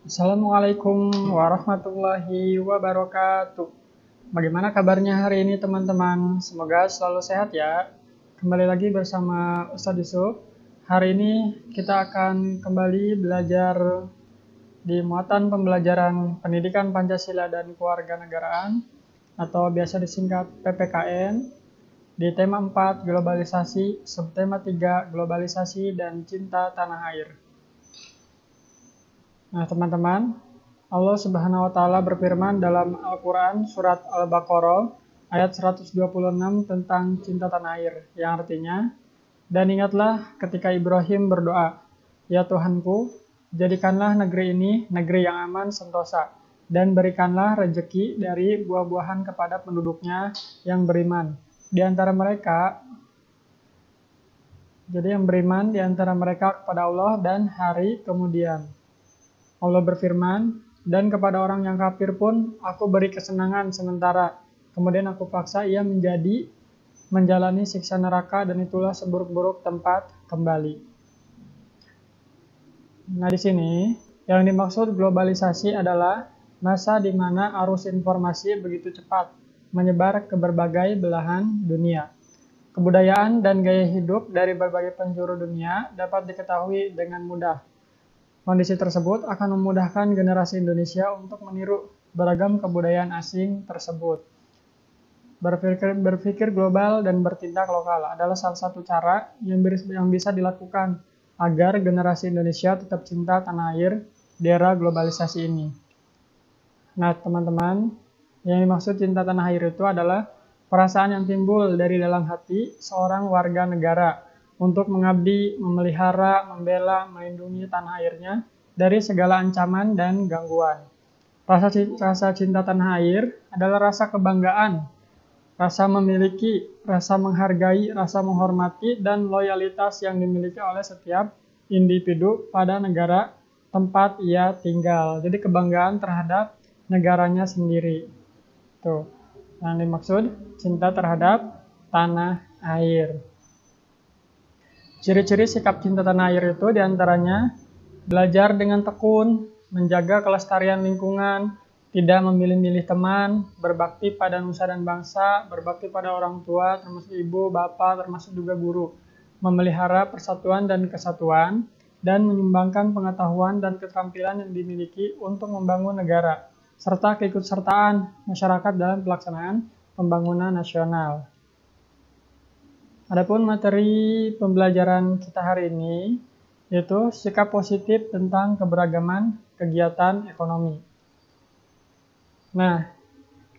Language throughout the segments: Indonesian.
Assalamualaikum warahmatullahi wabarakatuh. Bagaimana kabarnya hari ini teman-teman? Semoga selalu sehat ya. Kembali lagi bersama Ustadz Yusuf. Hari ini kita akan kembali belajar di muatan pembelajaran Pendidikan Pancasila dan Kewarganegaraan atau biasa disingkat PPKN di tema 4 globalisasi, subtema 3 globalisasi dan cinta tanah air. Nah, teman-teman, Allah Subhanahu wa taala berfirman dalam Al-Qur'an surat Al-Baqarah ayat 126 tentang cinta tanah air, yang artinya, "Dan ingatlah ketika Ibrahim berdoa, ya Tuhanku, jadikanlah negeri ini negeri yang aman sentosa, dan berikanlah rejeki dari buah-buahan kepada penduduknya yang beriman. Di antara mereka Jadi yang beriman di antara mereka kepada Allah dan hari kemudian." Allah berfirman, "Dan kepada orang yang kafir pun aku beri kesenangan sementara, kemudian aku paksa ia menjalani siksa neraka dan itulah seburuk-buruk tempat kembali." Nah, di sini yang dimaksud globalisasi adalah masa di mana arus informasi begitu cepat menyebar ke berbagai belahan dunia. Kebudayaan dan gaya hidup dari berbagai penjuru dunia dapat diketahui dengan mudah. Kondisi tersebut akan memudahkan generasi Indonesia untuk meniru beragam kebudayaan asing tersebut. Berpikir global dan bertindak lokal adalah salah satu cara yang bisa dilakukan agar generasi Indonesia tetap cinta tanah air di era globalisasi ini. Nah, teman-teman, yang dimaksud cinta tanah air itu adalah perasaan yang timbul dari dalam hati seorang warga negara untuk mengabdi, memelihara, membela, melindungi tanah airnya dari segala ancaman dan gangguan. Rasa cinta tanah air adalah rasa kebanggaan, rasa memiliki, rasa menghargai, rasa menghormati, dan loyalitas yang dimiliki oleh setiap individu pada negara tempat ia tinggal. Jadi kebanggaan terhadap negaranya sendiri. Tuh, yang dimaksud cinta terhadap tanah air. Ciri-ciri sikap cinta tanah air itu diantaranya belajar dengan tekun, menjaga kelestarian lingkungan, tidak memilih-milih teman, berbakti pada nusa dan bangsa, berbakti pada orang tua, termasuk ibu, bapak, termasuk juga guru, memelihara persatuan dan kesatuan, dan menyumbangkan pengetahuan dan keterampilan yang dimiliki untuk membangun negara, serta keikutsertaan masyarakat dalam pelaksanaan pembangunan nasional. Adapun materi pembelajaran kita hari ini yaitu sikap positif tentang keberagaman kegiatan ekonomi. Nah,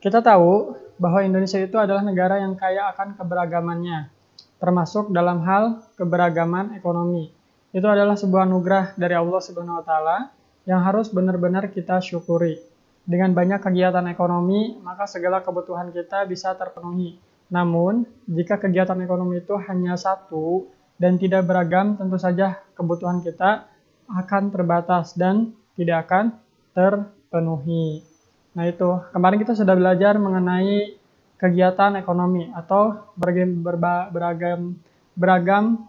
kita tahu bahwa Indonesia itu adalah negara yang kaya akan keberagamannya, termasuk dalam hal keberagaman ekonomi. Itu adalah sebuah anugerah dari Allah Subhanahu wa taala yang harus benar-benar kita syukuri. Dengan banyak kegiatan ekonomi, maka segala kebutuhan kita bisa terpenuhi. Namun, jika kegiatan ekonomi itu hanya satu dan tidak beragam, tentu saja kebutuhan kita akan terbatas dan tidak akan terpenuhi. Nah, itu kemarin kita sudah belajar mengenai kegiatan ekonomi atau beragam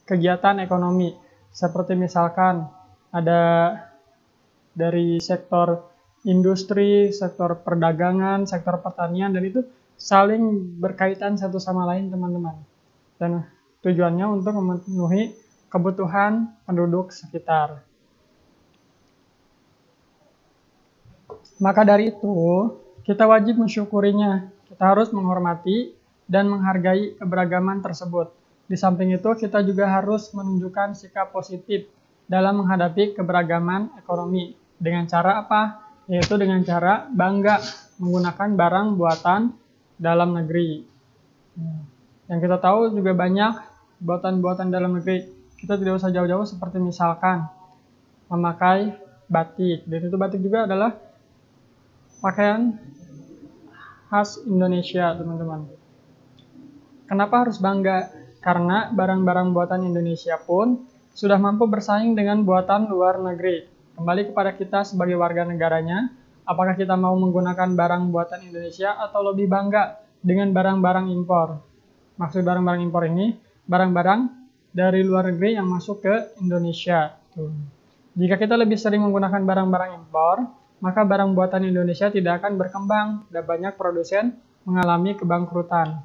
kegiatan ekonomi. Seperti misalkan ada dari sektor industri, sektor perdagangan, sektor pertanian, dan itu saling berkaitan satu sama lain, teman-teman. Dan tujuannya untuk memenuhi kebutuhan penduduk sekitar. Maka dari itu, kita wajib mensyukurinya. Kita harus menghormati dan menghargai keberagaman tersebut. Di samping itu, kita juga harus menunjukkan sikap positif dalam menghadapi keberagaman ekonomi. Dengan cara apa? Yaitu dengan cara bangga menggunakan barang buatan dalam negeri. Yang kita tahu juga banyak buatan-buatan dalam negeri. Kita tidak usah jauh-jauh seperti misalkan memakai batik. Dan itu batik juga adalah pakaian khas Indonesia, teman-teman. Kenapa harus bangga? Karena barang-barang buatan Indonesia pun sudah mampu bersaing dengan buatan luar negeri. Kembali kepada kita sebagai warga negaranya, apakah kita mau menggunakan barang buatan Indonesia atau lebih bangga dengan barang-barang impor? Maksud barang-barang impor ini, barang-barang dari luar negeri yang masuk ke Indonesia. Jika kita lebih sering menggunakan barang-barang impor, maka barang buatan Indonesia tidak akan berkembang dan banyak produsen mengalami kebangkrutan.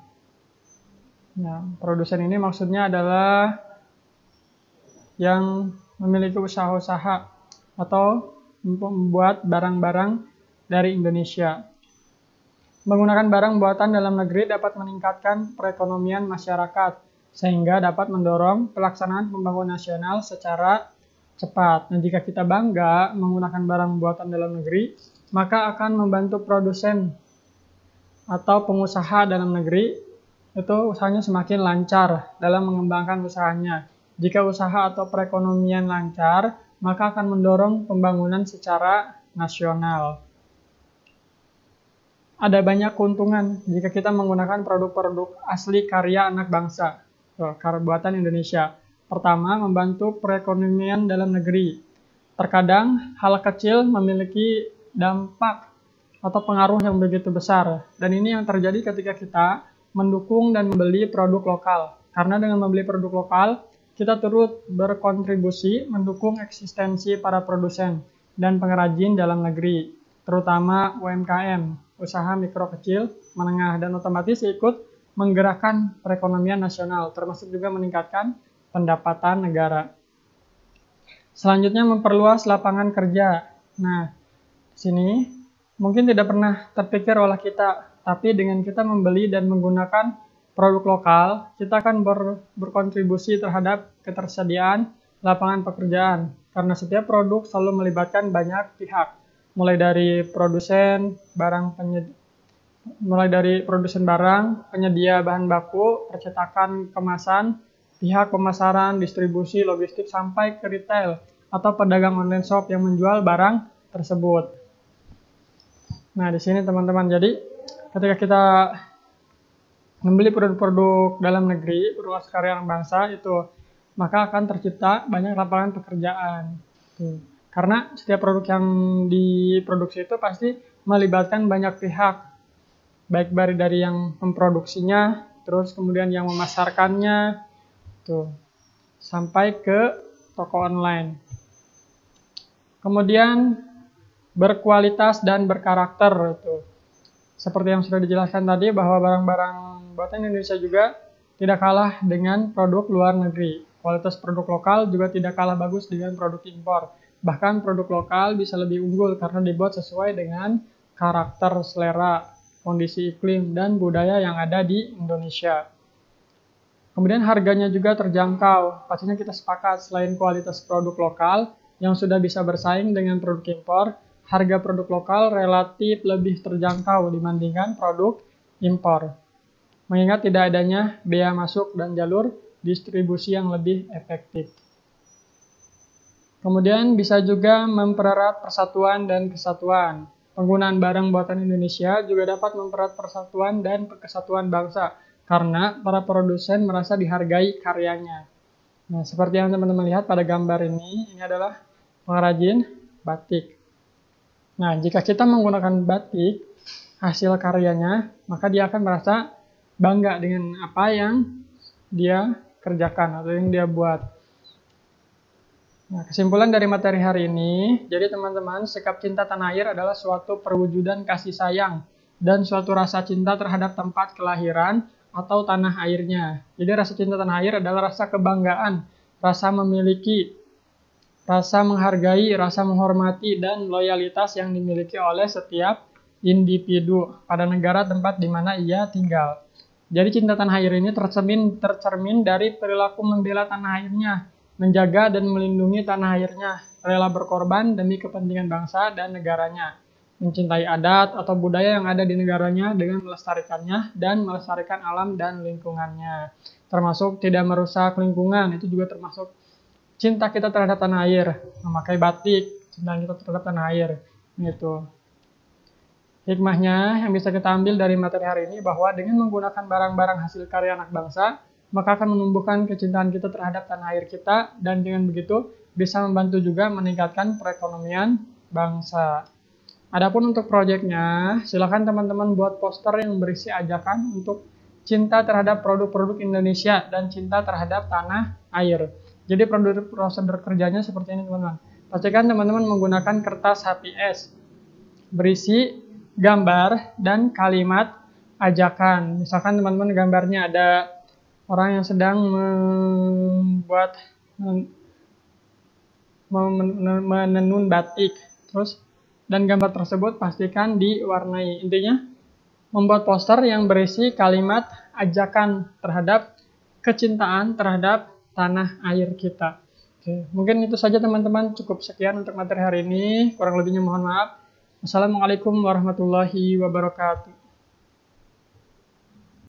Nah, produsen ini maksudnya adalah yang memiliki usaha-usaha atau membuat barang-barang dari Indonesia. Menggunakan barang buatan dalam negeri dapat meningkatkan perekonomian masyarakat, sehingga dapat mendorong pelaksanaan pembangunan nasional secara cepat. Nah, jika kita bangga menggunakan barang buatan dalam negeri, maka akan membantu produsen atau pengusaha dalam negeri itu usahanya semakin lancar dalam mengembangkan usahanya. Jika usaha atau perekonomian lancar, maka akan mendorong pembangunan secara nasional. Ada banyak keuntungan jika kita menggunakan produk-produk asli karya anak bangsa, karya buatan Indonesia. Pertama, membantu perekonomian dalam negeri. Terkadang hal kecil memiliki dampak atau pengaruh yang begitu besar. Dan ini yang terjadi ketika kita mendukung dan membeli produk lokal. Karena dengan membeli produk lokal, kita turut berkontribusi mendukung eksistensi para produsen dan pengrajin dalam negeri, terutama UMKM, usaha mikro kecil, menengah, dan otomatis ikut menggerakkan perekonomian nasional, termasuk juga meningkatkan pendapatan negara. Selanjutnya, memperluas lapangan kerja. Nah, di sini mungkin tidak pernah terpikir oleh kita, tapi dengan kita membeli dan menggunakan produk lokal, kita akan berkontribusi terhadap ketersediaan lapangan pekerjaan. Karena setiap produk selalu melibatkan banyak pihak, mulai dari produsen barang, penyedia bahan baku, percetakan kemasan, pihak pemasaran, distribusi, logistik, sampai ke retail atau pedagang online shop yang menjual barang tersebut. Nah, di sini teman-teman, jadi ketika kita membeli produk-produk dalam negeri, produk karya anak bangsa itu, maka akan tercipta banyak lapangan pekerjaan. Karena setiap produk yang diproduksi itu pasti melibatkan banyak pihak, baik dari yang memproduksinya, terus kemudian yang memasarkannya, sampai ke toko online. Kemudian berkualitas dan berkarakter itu. Seperti yang sudah dijelaskan tadi, bahwa barang-barang buatan Indonesia juga tidak kalah dengan produk luar negeri. Kualitas produk lokal juga tidak kalah bagus dengan produk impor. Bahkan produk lokal bisa lebih unggul karena dibuat sesuai dengan karakter, selera, kondisi iklim, dan budaya yang ada di Indonesia. Kemudian harganya juga terjangkau. Pastinya kita sepakat, selain kualitas produk lokal yang sudah bisa bersaing dengan produk impor, harga produk lokal relatif lebih terjangkau dibandingkan produk impor, mengingat tidak adanya bea masuk dan jalur distribusi yang lebih efektif. Kemudian bisa juga mempererat persatuan dan kesatuan. Penggunaan barang buatan Indonesia juga dapat mempererat persatuan dan kesatuan bangsa, karena para produsen merasa dihargai karyanya. Nah, seperti yang teman-teman lihat pada gambar ini adalah pengrajin batik. Nah, jika kita menggunakan batik hasil karyanya, maka dia akan merasa bangga dengan apa yang dia kerjakan atau yang dia buat. Nah, kesimpulan dari materi hari ini, jadi teman-teman, sikap cinta tanah air adalah suatu perwujudan kasih sayang dan suatu rasa cinta terhadap tempat kelahiran atau tanah airnya. Jadi rasa cinta tanah air adalah rasa kebanggaan, rasa memiliki, rasa menghargai, rasa menghormati, dan loyalitas yang dimiliki oleh setiap individu pada negara tempat di mana ia tinggal. Jadi cinta tanah air ini tercermin dari perilaku membela tanah airnya, menjaga dan melindungi tanah airnya, rela berkorban demi kepentingan bangsa dan negaranya, mencintai adat atau budaya yang ada di negaranya dengan melestarikannya dan melestarikan alam dan lingkungannya. Termasuk tidak merusak lingkungan, itu juga termasuk cinta kita terhadap tanah air. Memakai batik, cinta kita terhadap tanah air. Gitu. Hikmahnya yang bisa kita ambil dari materi hari ini, bahwa dengan menggunakan barang-barang hasil karya anak bangsa, maka akan menumbuhkan kecintaan kita terhadap tanah air kita, dan dengan begitu bisa membantu juga meningkatkan perekonomian bangsa. Adapun untuk proyeknya, silakan teman-teman buat poster yang berisi ajakan untuk cinta terhadap produk-produk Indonesia dan cinta terhadap tanah air. Jadi prosedur kerjanya seperti ini teman-teman. Pastikan teman-teman menggunakan kertas HPS berisi gambar dan kalimat ajakan. Misalkan teman-teman gambarnya ada orang yang sedang membuat menenun batik, dan gambar tersebut pastikan diwarnai. Intinya membuat poster yang berisi kalimat ajakan terhadap kecintaan terhadap tanah air kita. Oke, mungkin itu saja teman-teman, cukup sekian untuk materi hari ini, kurang lebihnya mohon maaf. Wassalamualaikum warahmatullahi wabarakatuh.